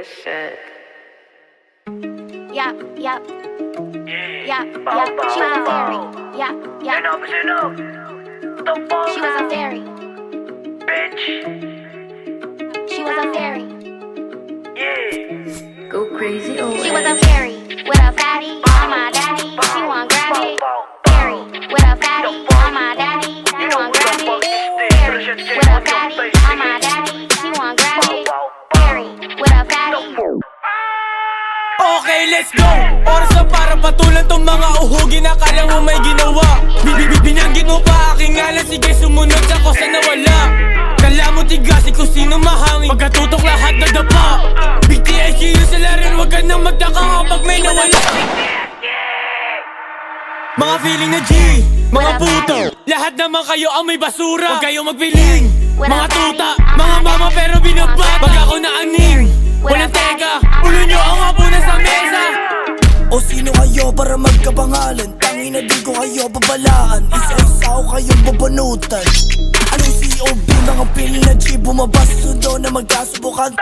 this shit. Yeah. She was a fairy. Yeah. She was a fairy. She was a fairy. Go crazy, oh. She was a fairy with a fatty on my daddy. She want grab it. Fairy with a fatty on my daddy. She want grab it. Fairy with a fatty on my daddy. She want grab it. Fairy with a fatty. Okay, let's go! Oras na para patulan tong mga uhugin. Akala mo may ginawa. Binanggit mo pa aking ngalan. Sige, sumunod ako sa nawala. Kala mo tigasin kung sino mahangin. Pagkatutok lahat na dapa. Big THU sila rin. Huwag ka nang magtaka kapag may nawala. Mga feeling na G, mga puto. Lahat naman kayo ang may basura. Huwag kayo magpiling. Mga tuta, mga mama pero binabat. Pag ako naaning, walang teka. Ulo nyo ang hapunan sa mesa. O sino kayo para magkapangalan? Tangina di ko kayo babalaan. Isa-isa ko kayong babanutan. Anong COB, mga pili na G. Bumabas sundo na magkasubukan.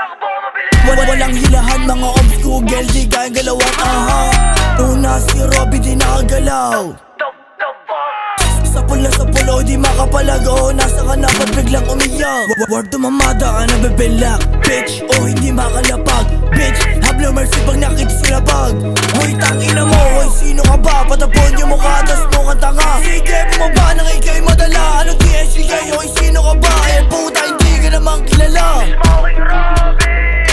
Walang hilahan, mga obs Google. Di kayang galawan, aha. Una si Robby di nakagalaw. Sa pula, di makapalag. Oh, nasa ka na ba't biglang umiyak? Word to mamada ka na bebelak. Bitch, oh hindi makalapag. Bitch, have no mercy pag nakita sila bag. Hoy, tangina mo, hoy sino ka ba? Patapon yung mukha, tas mo kang tanga. Sige, bumaba nang ikaw'y madala. Ano TSG kayo, hoy sino ka ba? Eh puta, hindi ka naman kilala.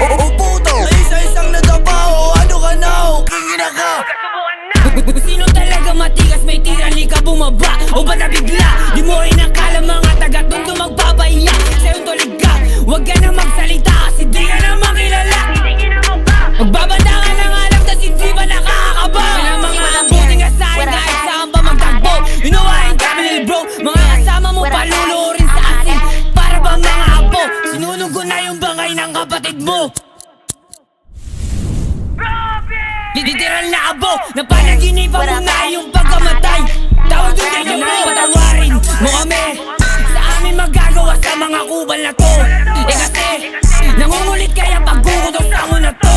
Oh puto, isa-isang natapaw. Ano ka na, oh kingina ka. Sino talaga matigas, may tirali ka bumaba o ba nabigla? Di mo inakala mga taga-tondo magpapahiya. Sa'yong tulig ka, huwag ka na magsalita kasi di ka na makilala. Magbabanda ka na nga lang kasi di ba nakakaba? Wala mga abuting asahin kahit saan pa magtagbo. Inuwahin kami nil bro, mga kasama mo palulurin sa asin. Para bang mga apo, sinunog ko na yung bangay ng kapatid mo. Literal na abo, napanaginipan mo na yung pagkamatay. Tawag doon kayo mo, patawarin mo kami. Sa amin magagawa sa mga kubal na to. Eh kasi, nangungulit kaya pagkukutok sa mo na to.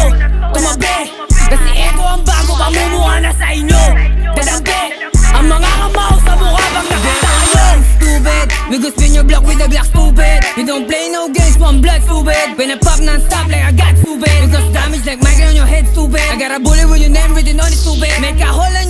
Tumabi, kasi eto ang bago pamumuha na sa inyo. Dadampi, ang mga kamao sa mukha pag nakatayo. Stupid, we go spin your block with a Glock stupid. We don't play no games, one blood stupid. When I pop non-stop like I got stupid. We cause damage like migraine on your head stupid. I got a bullet with your name written on it stupid. Make a hole in